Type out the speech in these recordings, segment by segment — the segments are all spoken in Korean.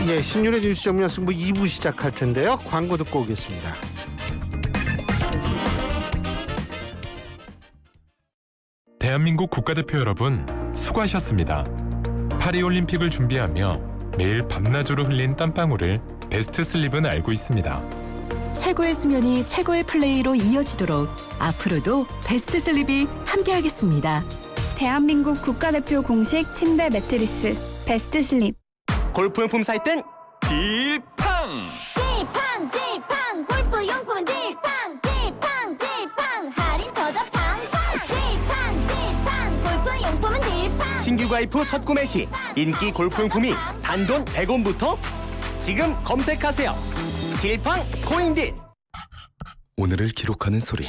예, 신윤의 뉴스 정면 승부 2부 시작할 텐데요. 광고 듣고 오겠습니다. 대한민국 국가대표 여러분, 수고하셨습니다. 파리올림픽을 준비하며 매일 밤낮으로 흘린 땀방울을 베스트 슬립은 알고 있습니다. 최고의 수면이 최고의 플레이로 이어지도록 앞으로도 베스트 슬립이 함께하겠습니다. 대한민국 국가대표 공식 침대 매트리스 베스트 슬립. 골프용품 살 땐 딜팡! 딜팡 골프용품은 딜팡 할인 터져 팡팡 딜팡 골프용품은 딜팡. 신규 가입 후 첫 구매 시 인기 골프용품이 단돈 100원부터 지금 검색하세요. 딜팡 코인딜. 오늘을 기록하는 소리,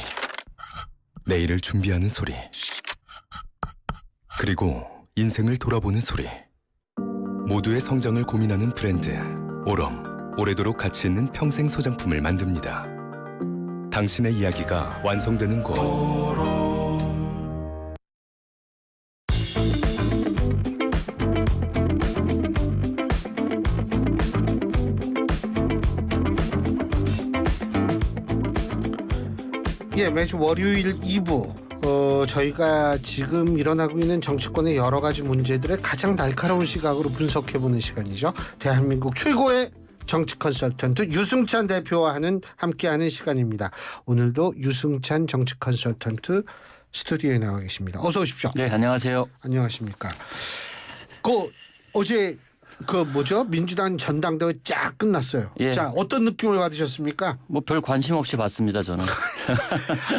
내일을 준비하는 소리, 그리고 인생을 돌아보는 소리. 모두의 성장을 고민하는 브랜드 오럼, 오래도록 가치 있는 평생 소장품을 만듭니다. 당신의 이야기가 완성되는 곳 예, 매주 월요일 2부 저희가 지금 일어나고 있는 정치권의 여러 가지 문제들의 가장 날카로운 시각으로 분석해보는 시간이죠. 대한민국 최고의 정치 컨설턴트 유승찬 대표와 함께하는 시간입니다. 오늘도 유승찬 정치 컨설턴트 스튜디오에 나와 계십니다. 어서 오십시오. 네, 안녕하세요. 안녕하십니까. 어제 민주당 전당대회 쫙 끝났어요. 예. 자, 어떤 느낌을 받으셨습니까? 뭐 별 관심 없이 봤습니다, 저는.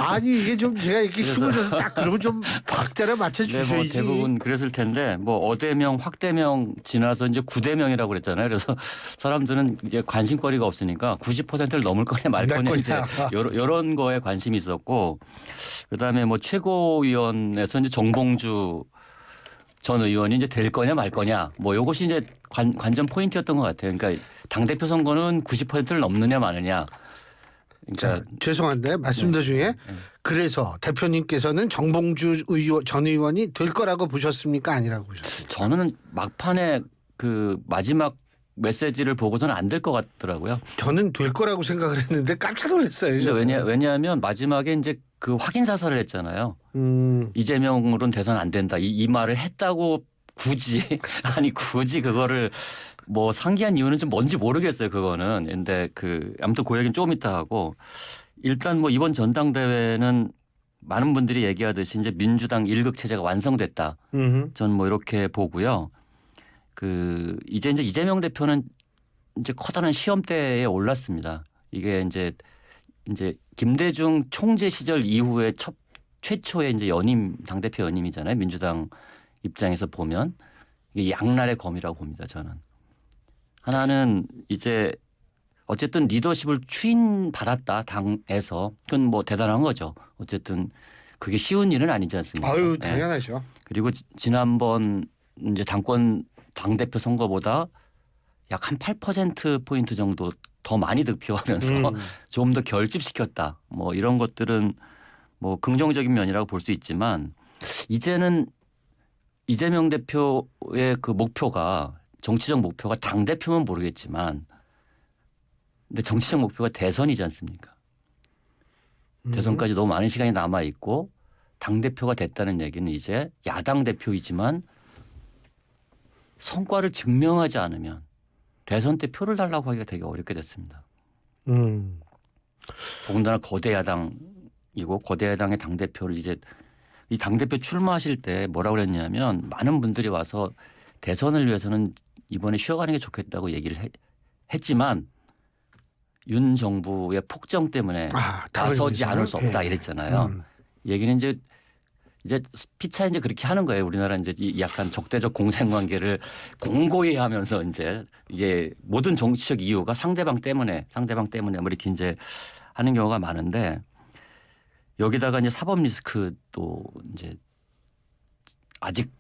아니, 이게 좀 제가 이렇게 힘을 줘서 딱 그러면 좀 박자를 맞춰 네, 뭐 주셔야지. 대부분 그랬을 텐데 뭐 어대명, 확대명 지나서 이제 구대명이라고 그랬잖아요. 그래서 사람들은 이제 관심거리가 없으니까 90%를 넘을 거냐 말 거냐 이제 이런 거에 관심이 있었고, 그다음에 뭐 최고위원회에서 이제 정봉주 전 의원이 이제 될 거냐 말 거냐 뭐 이것이 이제 관전 포인트였던 것 같아요. 그러니까 당대표 선거는 90%를 넘느냐 마느냐. 그러니까 자, 죄송한데 말씀 도중에 그래서 대표님께서는 정봉주 전 의원이 될 거라고 보셨습니까? 아니라고 보셨습니까? 저는 막판에 그 마지막 메시지를 보고서는 안 될 것 같더라고요. 저는 될 거라고 생각을 했는데 깜짝 놀랐어요. 근데 왜냐하면 마지막에 이제 그 확인 사살을 했잖아요. 이재명으로는 대선 안 된다. 이 말을 했다고 굳이 그거를 뭐 상기한 이유는 좀 뭔지 모르겠어요. 그거는. 근데 아무튼 그 얘기는 조금 이따 하고, 일단 뭐 이번 전당대회는 많은 분들이 얘기하듯이 이제 민주당 1극 체제가 완성됐다. 전 뭐 이렇게 보고요. 이제 이재명 대표는 이제 커다란 시험대에 올랐습니다. 이게 이제 김대중 총재 시절 이후에 최초의 이제 당대표 연임이잖아요. 민주당 입장에서 보면 이게 양날의 검이라고 봅니다. 저는. 하나는 이제 어쨌든 리더십을 추인받았다. 당에서. 그건 뭐 대단한 거죠. 어쨌든 그게 쉬운 일은 아니지 않습니까? 아유, 당연하죠. 네. 그리고 지난번 이제 당대표 선거보다 약 한 8%포인트 정도 더 많이 득표하면서 좀 더 결집시켰다. 뭐 이런 것들은 뭐 긍정적인 면이라고 볼 수 있지만, 이제는 이재명 대표의 그 목표가, 정치적 목표가 당대표면 모르겠지만 근데 정치적 목표가 대선이지 않습니까? 대선까지 너무 많은 시간이 남아 있고 당대표가 됐다는 얘기는 이제 야당 대표이지만 성과를 증명하지 않으면 대선 때 표를 달라고 하기가 되게 어렵게 됐습니다. 더군다나 거대 야당이고 거대 야당의 당대표를 이제 이 당대표 출마하실 때 뭐라고 그랬냐면, 많은 분들이 와서 대선을 위해서는 이번에 쉬어가는 게 좋겠다고 얘기를 했지만 윤 정부의 폭정 때문에 나서지 않을 수 없다 이랬잖아요. 얘기는 이제 피차 이제 그렇게 하는 거예요. 우리나라 이제 이 약간 적대적 공생관계를 공고히 하면서 이제 이게 모든 정치적 이유가 상대방 때문에 뭐 이렇게 이제 하는 경우가 많은데, 여기다가 이제 사법 리스크도 이제 아직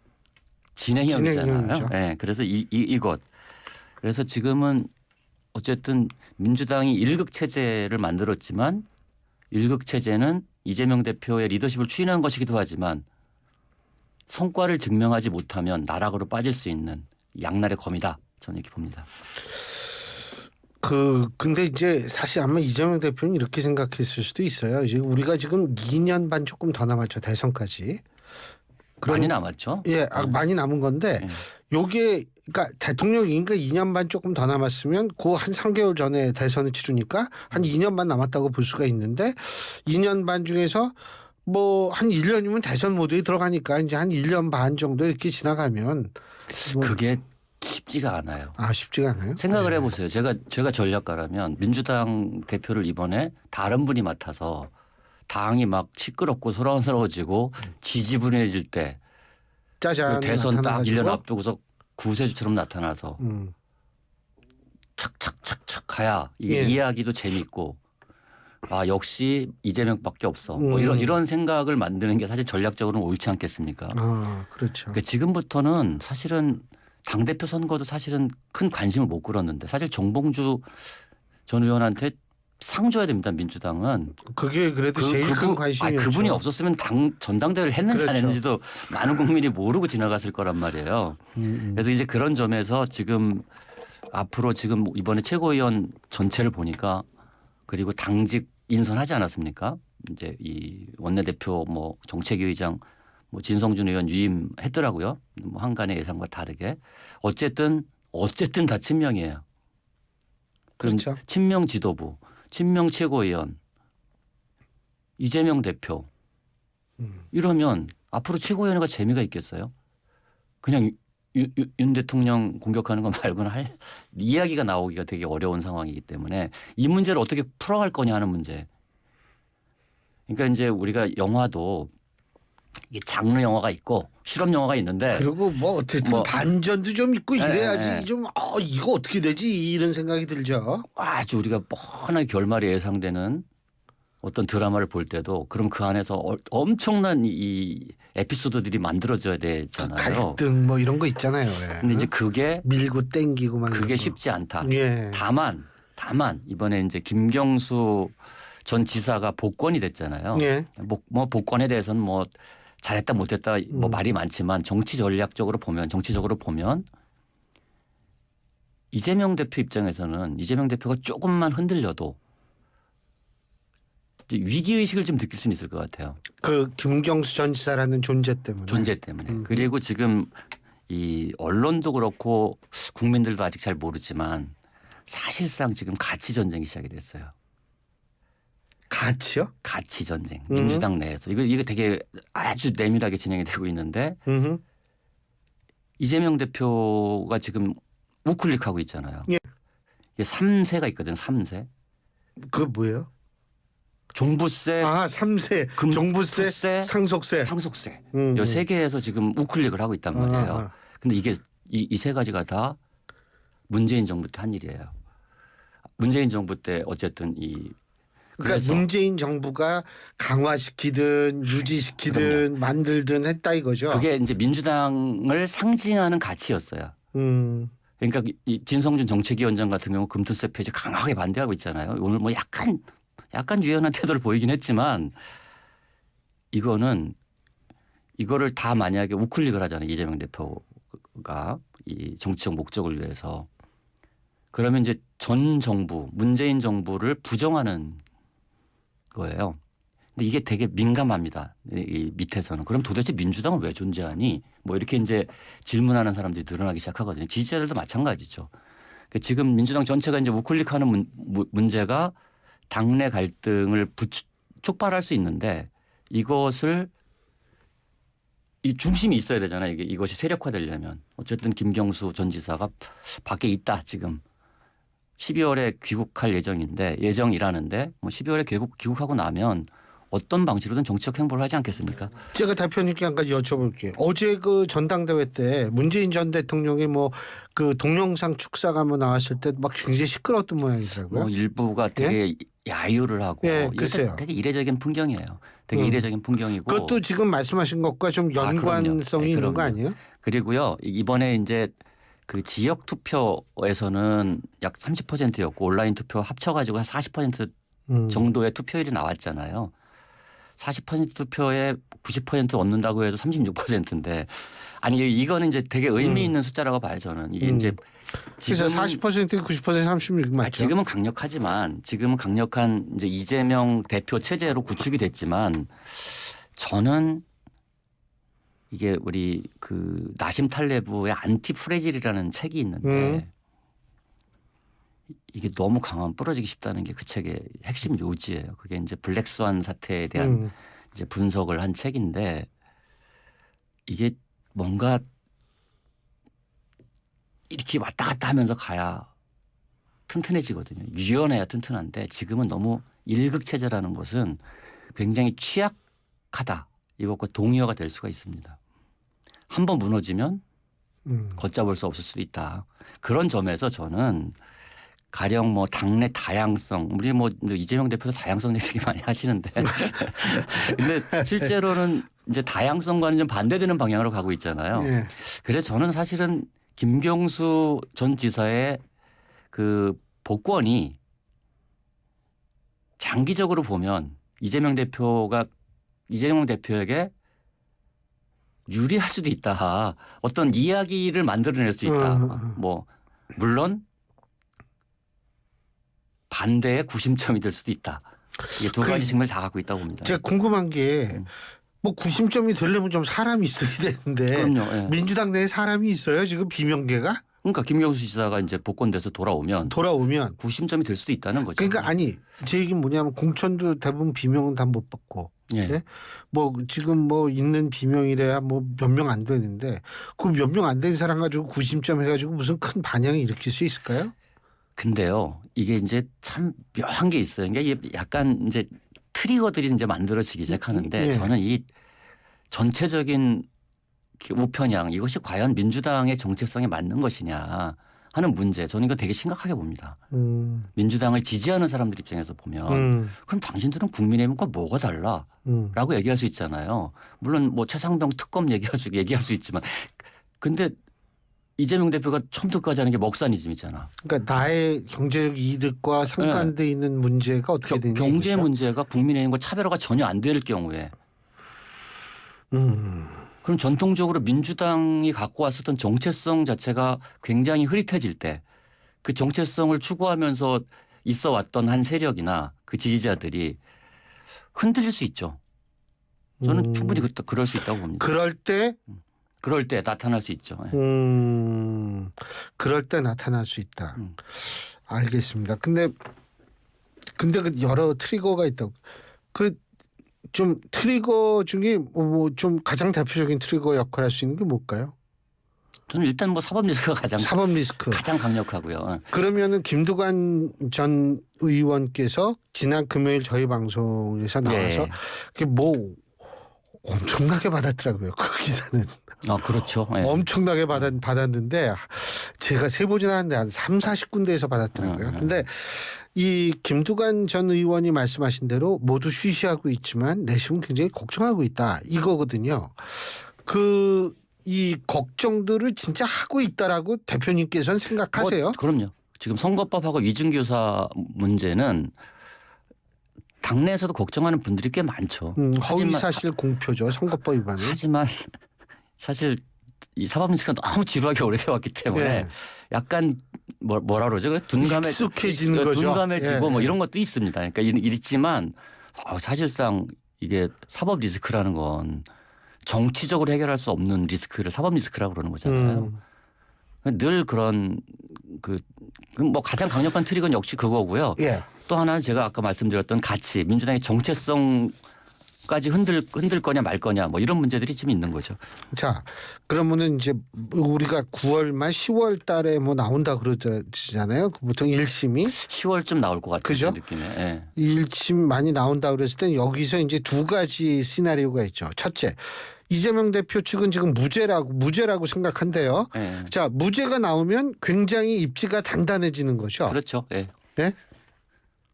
진행형이잖아요. 네, 그래서 이것. 그래서 지금은 어쨌든 민주당이 1극 체제를 만들었지만 1극 체제는 이재명 대표의 리더십을 추인한 것이기도 하지만 성과를 증명하지 못하면 나락으로 빠질 수 있는 양날의 검이다. 저는 이렇게 봅니다. 근데 이제 사실 아마 이재명 대표는 이렇게 생각했을 수도 있어요. 이제 우리가 지금 2년 반 조금 더 남았죠. 대선까지. 많이 남았죠. 예, 많이 남은 건데 요게 그러니까 대통령이니까 2년 반 조금 더 남았으면 그 한 3개월 전에 대선을 치르니까 한 2년 반 남았다고 볼 수가 있는데 2년 반 중에서 뭐 한 1년이면 대선 모드에 들어가니까 이제 한 1년 반 정도 이렇게 지나가면 뭐 그게 쉽지가 않아요. 쉽지가 않아요. 생각을 네. 해보세요. 제가 전략가라면 민주당 대표를 이번에 다른 분이 맡아서 당이 막 시끄럽고 소란스러워지고 지지분해질 때 짜잔 대선 딱 나타나가지고. 1년 앞두고서 구세주처럼 나타나서 착착착착 가야 이게 예. 이해하기도 재밌고 역시 이재명밖에 없어. 뭐 음. 이런 생각을 만드는 게 사실 전략적으로는 옳지 않겠습니까? 그렇죠. 그러니까 지금부터는 사실은 당대표 선거도 사실은 큰 관심을 못 끌었는데 사실 정봉주 전 의원한테 상 줘야 됩니다. 민주당은. 그게 그래도 제일 큰 관심이었죠. 그분이 없었으면 전당대회를 했는지 안 그렇죠. 했는지도 많은 국민이 모르고 지나갔을 거란 말이에요. 그래서 이제 그런 점에서 지금 앞으로 지금 이번에 최고위원 전체를 보니까 그리고 당직 인선하지 않았습니까? 이제 이 원내대표 뭐 정책위 의장 뭐 진성준 의원 유임했더라고요. 뭐 한간의 예상과 다르게 어쨌든 다 친명이에요. 그럼 그렇죠. 친명 지도부, 친명 최고위원, 이재명 대표 이러면 앞으로 최고위원회가 재미가 있겠어요? 그냥 윤 대통령 공격하는 거 말고는 할 이야기가 나오기가 되게 어려운 상황이기 때문에 이 문제를 어떻게 풀어갈 거냐 하는 문제. 그러니까 이제 우리가 영화도 이게 장르 영화가 있고 실험 영화가 있는데 그리고 뭐 어쨌든 반전도 좀 있고 이래야지 네. 좀 이거 어떻게 되지 이런 생각이 들죠. 아주 우리가 뻔하게 결말이 예상되는 어떤 드라마를 볼 때도 그럼 그 안에서 엄청난 이 에피소드들이 만들어져야 되잖아요. 갈등 뭐 이런 거 있잖아요. 예. 근데 이제 그게 밀고 땡기고 막 그게 이런 거. 쉽지 않다. 예. 다만 이번에 이제 김경수 전 지사가 복권이 됐잖아요. 예. 뭐 복권에 대해서는 뭐 잘했다 못했다 뭐 말이 많지만 정치적으로 보면 이재명 대표 입장에서는 이재명 대표가 조금만 흔들려도 이제 위기의식을 좀 느낄 수는 있을 것 같아요. 그 김경수 전 지사라는 존재 때문에. 그리고 지금 이 언론도 그렇고 국민들도 아직 잘 모르지만 사실상 지금 가치 전쟁이 시작이 됐어요. 가치요? 가치 전쟁. 민주당 내에서 이거 되게 아주 내밀하게 진행이 되고 있는데 이재명 대표가 지금 우클릭하고 있잖아요. 예. 이게 3세가 있거든. 3세. 그 뭐예요? 종부세, 3세, 종부세, 투세, 상속세. 상속세. 이 세 개에서 지금 우클릭을 하고 있단 말이에요. 근데 이게 이 세 가지가 다 문재인 정부 때 한 일이에요. 문재인 정부 때 어쨌든 그러니까 문재인 정부가 강화시키든 유지시키든 만들든 했다 이거죠. 그게 이제 민주당을 상징하는 가치였어요. 그러니까 이 진성준 정책위원장 같은 경우 금투세 폐지 강하게 반대하고 있잖아요. 오늘 뭐 약간 유연한 태도를 보이긴 했지만 이거를 다 만약에 우클릭을 하잖아요. 이재명 대표가 이 정치적 목적을 위해서. 그러면 이제 전 정부 문재인 정부를 부정하는 거예요. 근데 이게 되게 민감합니다. 이 밑에서는. 그럼 도대체 민주당은 왜 존재하니? 뭐 이렇게 이제 질문하는 사람들이 늘어나기 시작하거든요. 지지자들도 마찬가지죠. 그러니까 지금 민주당 전체가 이제 우클릭하는 문제가 당내 갈등을 촉발할 수 있는데 이것을 이 중심이 있어야 되잖아요. 이것이 세력화되려면. 어쨌든 김경수 전 지사가 밖에 있다 지금. 12월에 귀국할 예정이라는데 뭐 12월에 귀국하고 나면 어떤 방식으로든 정치적 행보를 하지 않겠습니까? 제가 대표님께 한 가지 여쭤볼게요. 어제 그 전당대회 때 문재인 전 대통령이 뭐 그 동영상 축사가 뭐 나왔을 때 막 굉장히 시끄러웠던 모양이더라고요. 뭐 일부가 되게 야유를 하고 예, 이게 글쎄요. 되게 이례적인 풍경이에요. 되게 이례적인 풍경이고. 그것도 지금 말씀하신 것과 좀 연관성이 있는 거 아니에요? 그리고요 이번에 이제 그 지역 투표에서는 약 30%였고 온라인 투표 합쳐가지고 한 40% 정도의 투표율이 나왔잖아요. 40% 투표에 90% 얻는다고 해도 36%인데 아니 이거는 이제 되게 의미 있는 숫자라고 봐요 저는. 이게 이제 그래서 40% 90% 36 맞죠? 지금은 강력하지만 지금은 강력한 이제 이재명 대표 체제로 구축이 됐지만 저는 이게 우리 그 나심 탈레브의 안티 프레질이라는 책이 있는데 이게 너무 강하면 부러지기 쉽다는 게 그 책의 핵심 요지예요. 그게 이제 블랙스완 사태에 대한 이제 분석을 한 책인데 이게 뭔가 이렇게 왔다 갔다 하면서 가야 튼튼해지거든요. 유연해야 튼튼한데 지금은 너무 일극체제라는 것은 굉장히 취약하다. 이것과 동의어가 될 수가 있습니다. 한번 무너지면 걷잡을 수 없을 수도 있다. 그런 점에서 저는 가령 뭐 당내 다양성, 우리 뭐 이재명 대표도 다양성 얘기 많이 하시는데 근데 실제로는 이제 다양성과는 좀 반대되는 방향으로 가고 있잖아요. 예. 그래서 저는 사실은 김경수 전 지사의 그 복권이 장기적으로 보면 이재명 대표에게 유리할 수도 있다. 어떤 이야기를 만들어낼 수 있다. 뭐 물론 반대의 구심점이 될 수도 있다. 이게 두 가지 측면을 다 갖고 있다고 봅니다. 제가 궁금한 게 뭐 구심점이 되려면 좀 사람이 있어야 되는데 그럼요. 예. 민주당 내에 사람이 있어요 지금 비명계가? 그러니까 김경수 지사가 이제 복권돼서 돌아오면 구심점이 될 수도 있다는 거죠. 그러니까 아니 제 얘기는 뭐냐면 공천도 대부분 비명은 다 못 받고 예. 예? 뭐 지금 뭐 있는 비명이래야 뭐 몇 명 안 되는데 그 몇 명 안 된 사람 가지고 구심점 해가지고 무슨 큰 반향을 일으킬 수 있을까요? 근데요 이게 이제 참 묘한 게 있어요. 그러니까 약간 이제 트리거들이 이제 만들어지기 시작하는데 예. 저는 이 전체적인 우편향 이것이 과연 민주당의 정체성에 맞는 것이냐 하는 문제 저는 이거 되게 심각하게 봅니다. 민주당을 지지하는 사람들 입장에서 보면 그럼 당신들은 국민의힘과 뭐가 달라? 라고 얘기할 수 있잖아요. 물론 뭐 최상병 특검 얘기할 수 있지만 근데 이재명 대표가 처음부터까지 하는 게 먹사니즘이잖아. 그러니까 나의 경제적 이득과 상관돼 있는 문제가 어떻게 되냐. 경제 문제가 국민의힘과 차별화가 전혀 안 될 경우에 그럼 전통적으로 민주당이 갖고 왔었던 정체성 자체가 굉장히 흐릿해질 때 그 정체성을 추구하면서 있어 왔던 한 세력이나 그 지지자들이 흔들릴 수 있죠. 저는 충분히 그럴 수 있다고 봅니다. 그럴 때 나타날 수 있죠. 예. 그럴 때 나타날 수 있다. 알겠습니다. 근데 그 여러 트리거가 있다고. 그 좀 트리거 중에 뭐 좀 가장 대표적인 트리거 역할을 할 수 있는 게 뭘까요? 저는 일단 뭐 사법 리스크가 사법 리스크 가장 강력하고요. 그러면은 김두관 전 의원께서 지난 금요일 저희 방송에서 나와서 네. 그게 뭐 엄청나게 받았더라고요. 그 기사는. 아 그렇죠. 네. 엄청나게 받았는데 제가 세보진 않았는데 한 3, 40군데에서 받았더라고요. 근데 이 김두관 전 의원이 말씀하신 대로 모두 쉬쉬하고 있지만 내심은 굉장히 걱정하고 있다. 이거거든요. 이 걱정들을 진짜 하고 있다라고 대표님께서는 생각하세요? 그럼요. 지금 선거법하고 위증교사 문제는 당내에서도 걱정하는 분들이 꽤 많죠. 허위사실 공표죠. 선거법 위반은. 하지만 사실 이 사법리스크가 너무 지루하게 오래돼 왔기 때문에 예. 약간 뭐라 그러죠? 익숙해지는 거죠. 둔감해지고 예. 뭐 이런 것도 있습니다. 그러니까 이랬지만 사실상 이게 사법 리스크라는 건 정치적으로 해결할 수 없는 리스크를 사법 리스크라고 그러는 거잖아요. 늘 그런 뭐 가장 강력한 트릭은 역시 그거고요. 예. 또 하나는 제가 아까 말씀드렸던 가치, 민주당의 정체성까지 흔들 거냐 말 거냐 뭐 이런 문제들이 좀 있는 거죠. 자, 그러면은 이제 우리가 9월 말 10월 달에 뭐 나온다 그러잖아요. 보통 1심이 10월쯤 나올 것 같아요. 그죠? 느낌에. 예. 1심 많이 나온다 그랬을 땐 여기서 이제 두 가지 시나리오가 있죠. 첫째, 이재명 대표 측은 지금 무죄라고 생각한대요. 예. 자, 무죄가 나오면 굉장히 입지가 단단해지는 거죠. 그렇죠. 예. 예?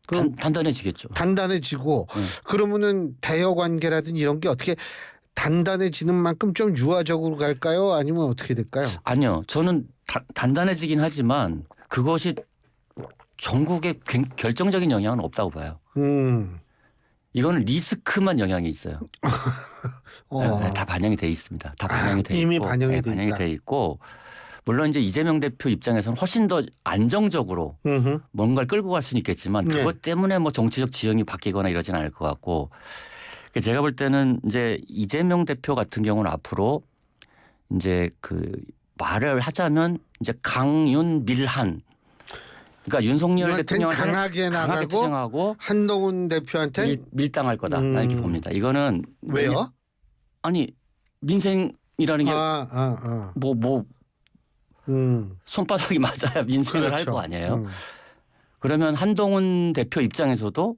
그럼 단단해지겠죠. 단단해지고 그러면은 대여 관계라든지 이런 게 어떻게 단단해지는 만큼 좀 유화적으로 갈까요? 아니면 어떻게 될까요? 아니요. 저는 단단해지긴 하지만 그것이 전국에 결정적인 영향은 없다고 봐요. 이거는 리스크만 영향이 있어요. 네, 다 반영이 돼 있습니다. 다 반영이 돼 이미 있고, 반영이 네, 돼 반영이 있다. 돼 있고 물론 이제 이재명 대표 입장에서는 훨씬 더 안정적으로 음흠. 뭔가를 끌고 갈 수는 있겠지만 네. 그것 때문에 뭐 정치적 지형이 바뀌거나 이러진 않을 것 같고 제가 볼 때는 이제 이재명 대표 같은 경우는 앞으로 이제 그 말을 하자면 이제 강윤 밀한 그러니까 윤석열 이한테는 대통령한테 강하게 나가고 투쟁하고 한동훈 대표한테 밀당할 거다 나 이렇게 봅니다. 이거는 왜요? 아니 민생이라는 게 뭐 손바닥이 맞아야 민생을 할 거 아니에요. 그러면 한동훈 대표 입장에서도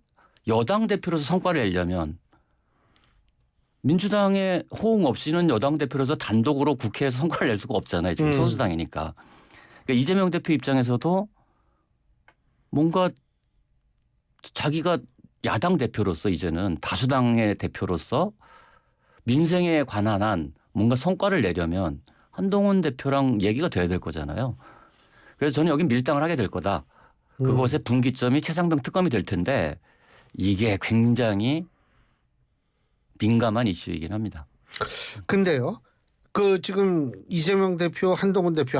여당 대표로서 성과를 내려면 민주당의 호응 없이는 여당 대표로서 단독으로 국회에서 성과를 낼 수가 없잖아요. 지금 소수당이니까. 그러니까 이재명 대표 입장에서도 뭔가 자기가 야당 대표로서 이제는 다수당의 대표로서 민생에 관한 한 뭔가 성과를 내려면 한동훈 대표랑 얘기가 돼야 될 거잖아요. 그래서 저는 여기 밀당을 하게 될 거다. 그것의 분기점이 최상병 특검이 될 텐데 이게 굉장히 민감한 이슈이긴 합니다. 근데요. 그 지금 이재명 대표, 한동훈 대표,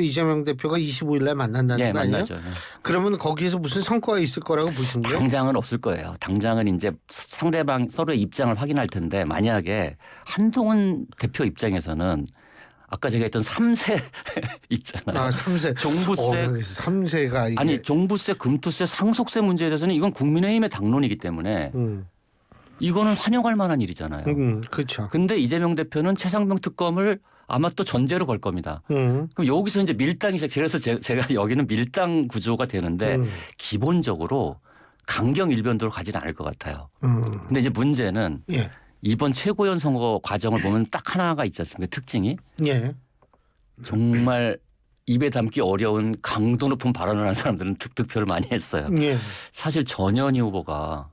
이재명 대표가 25일날 만난다는 네, 거 아니에요? 만나죠. 네. 그러면 거기에서 무슨 성과가 있을 거라고 보시는데요? 당장은 없을 거예요. 당장은 이제 상대방 서로의 입장을 확인할 텐데 만약에 한동훈 대표 입장에서는 아까 제가 했던 3세 있잖아요. 아, 3세. 종부세. 3세가 이게. 아니 종부세, 금투세, 상속세 문제에 대해서는 이건 국민의힘의 당론이기 때문에 이거는 환영할 만한 일이잖아요. 그렇죠. 근데 이재명 대표는 최상병 특검을 아마 또 전제로 걸 겁니다. 그럼 여기서 이제 밀당이 그래서 제가 여기는 밀당 구조가 되는데 기본적으로 강경 일변도로 가지는 않을 것 같아요. 근데 이제 문제는 예. 이번 최고위원 선거 과정을 보면 딱 하나가 있지 않습니까? 특징이 예. 정말 입에 담기 어려운 강도 높은 발언을 한 사람들은 득표를 많이 했어요. 예. 사실 전현희 후보가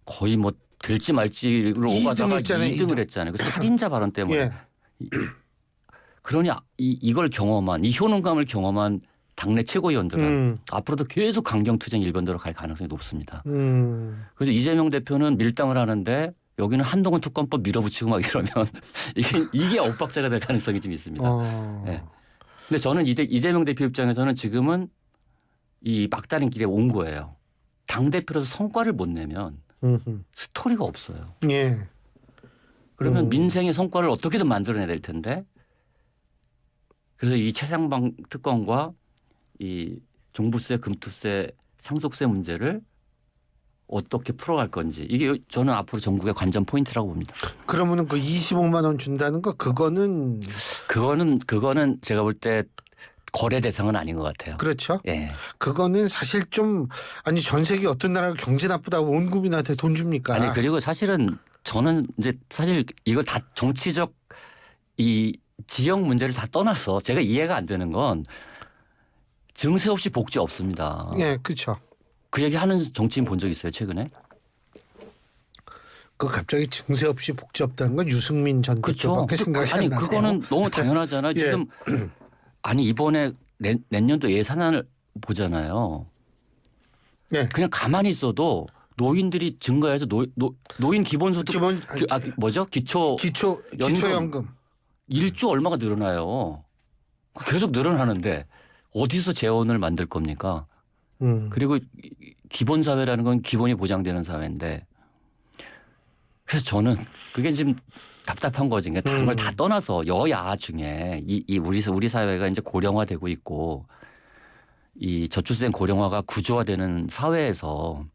거의 뭐 될지 말지로 오가다가 2등을 했잖아요. 그 살인자 발언 때문에. 예. 그러니 이걸 경험한 이 효능감을 경험한 당내 최고위원들은 앞으로도 계속 강경투쟁 일변도로 갈 가능성이 높습니다. 그래서 이재명 대표는 밀당을 하는데 여기는 한동훈 특검법 밀어붙이고 막 이러면 이게 엇박자가 될 가능성이 좀 있습니다. 네. 근데 저는 이재명 대표 입장에서는 지금은 이 막다른 길에 온 거예요. 당대표로서 성과를 못 내면 스토리가 없어요. 예. 그러면 민생의 성과를 어떻게든 만들어내야 될 텐데 그래서 이 최상병 특검과 이 종부세, 금투세, 상속세 문제를 어떻게 풀어갈 건지 이게 저는 앞으로 전국의 관전 포인트라고 봅니다. 그러면은 그 25만 원 준다는 거 그거는 제가 볼 때 거래 대상은 아닌 것 같아요. 그렇죠. 예. 그거는 사실 좀 아니 전 세계 어떤 나라가 경제 나쁘다고 온 국민한테 돈 줍니까? 아니 그리고 사실은 저는 이제 사실 이거 다 정치적 이 지역 문제를 다 떠나서 제가 이해가 안 되는 건 증세 없이 복지 없습니다. 예, 그렇죠. 그 얘기 하는 정치인 본 적 있어요 최근에? 그 갑자기 증세 없이 복지 없다는 건 유승민 전 대표밖에 생각이 안 나네요. 아니 그거는 너무 당연하잖아요. 예. 지금 아니 이번에 내년도 예산안을 보잖아요. 예. 그냥 가만히 있어도 노인들이 증가해서 노인 기본소득 기초연금 1조 얼마가 늘어나요. 계속 늘어나는데 어디서 재원을 만들 겁니까? 그리고 기본사회라는 건 기본이 보장되는 사회인데 그래서 저는 그게 지금 답답한 거지. 그러니까 다른 걸 다 떠나서 여야 중에 이 우리 사회가 이제 고령화되고 있고 이 저출생 고령화가 구조화되는 사회에서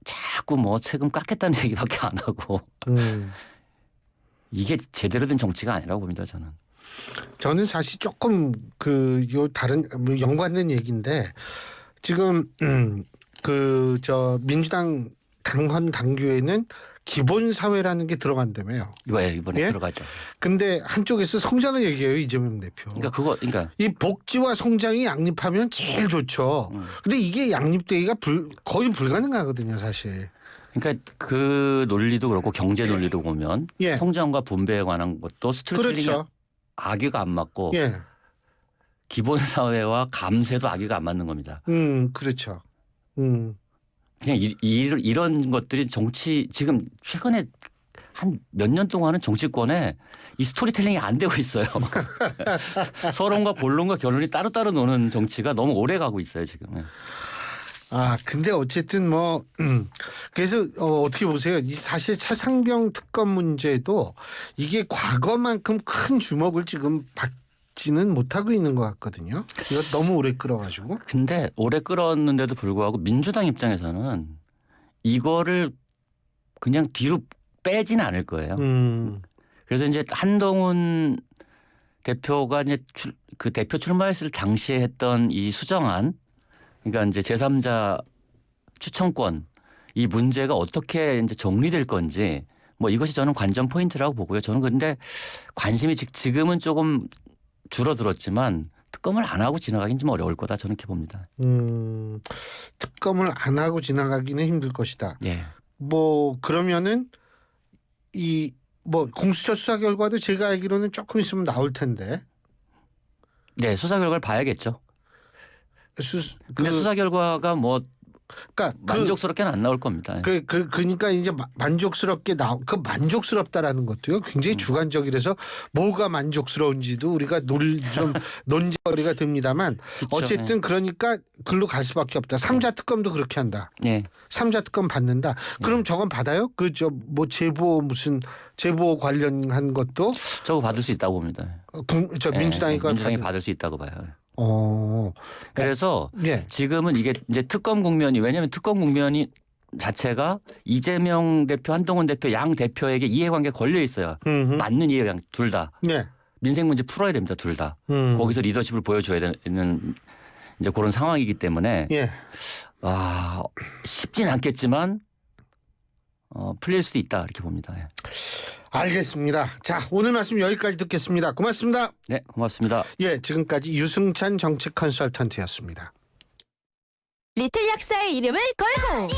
자꾸 뭐 세금 깎겠다는 얘기밖에 안 하고 이게 제대로 된 정치가 아니라고 봅니다. 저는 사실 조금 다른 뭐 연관된 얘기인데 지금 민주당 당헌 당규에는 기본 사회라는 게 들어간다며요. 이번에 예? 들어가죠. 근데 한쪽에서 성장을 얘기해요 이재명 대표. 그러니까 이 복지와 성장이 양립하면 제일 좋죠. 근데 이게 양립되기가 거의 불가능하거든요, 사실. 그러니까 그 논리도 그렇고 경제 논리도 보면 예. 성장과 분배에 관한 것도 스토리텔링이 그렇죠. 악유가 안 맞고 예. 기본 사회와 감세도 악유가 안 맞는 겁니다. 그렇죠. 그냥 이런 것들이 정치 지금 최근에 한 몇 년 동안은 정치권에 이 스토리텔링이 안 되고 있어요. 서론과 본론과 결론이 따로따로 노는 정치가 너무 오래 가고 있어요 지금. 아 근데 어쨌든 뭐 그래서 어떻게 보세요? 이 사실 차상병 특검 문제도 이게 과거만큼 큰 주목을 지금 받지는 못하고 있는 것 같거든요. 이거 너무 오래 끌어가지고. 근데 오래 끌었는데도 불구하고 민주당 입장에서는 이거를 그냥 뒤로 빼지는 않을 거예요. 그래서 이제 한동훈 대표가 이제 그 대표 출마했을 당시에 했던 이 수정안, 그러니까 이제 제3자 추천권 이 문제가 어떻게 이제 정리될 건지 뭐 이것이 저는 관전 포인트라고 보고요. 저는 근데 관심이 지금은 조금 줄어들었지만 특검을 안 하고 지나가긴 좀 어려울 거다 저는 이렇게 봅니다. 특검을 안 하고 지나가기는 힘들 것이다. 예. 뭐 그러면은 이 뭐 공수처 수사 결과도 제가 알기로는 조금 있으면 나올 텐데. 네, 수사 결과를 봐야겠죠. 근데 수사 결과가 뭐 그러니까 만족스럽게는 안 나올 겁니다. 그러니까 이제 만족스럽게 그 만족스럽다라는 것도요 굉장히 주관적이라서 뭐가 만족스러운지도 우리가 좀 논쟁거리가 됩니다만 그쵸, 어쨌든 그러니까 글로 갈 수밖에 없다. 3자 특검도 그렇게 한다. 네. 3자 특검 받는다. 그럼 저건 받아요? 그 저 뭐 제보 관련한 것도 저거 받을 수 있다고 봅니다. 민주당이 민주당이 받을 수 있다고 봐요. 그래서 예. 지금은 이게 이제 특검 국면이 왜냐하면 특검 국면이 자체가 이재명 대표, 한동훈 대표 양 대표에게 이해관계 걸려 있어요. 맞는 이해관계 둘 다. 네. 민생 문제 풀어야 됩니다. 둘 다. 거기서 리더십을 보여줘야 되는 이제 그런 상황이기 때문에 예. 쉽진 않겠지만 풀릴 수도 있다 이렇게 봅니다. 예. 알겠습니다. 자, 오늘 말씀 여기까지 듣겠습니다. 고맙습니다. 네, 고맙습니다. 예, 지금까지 유승찬 정치 컨설턴트였습니다. 리틀 약사의 이름을 걸고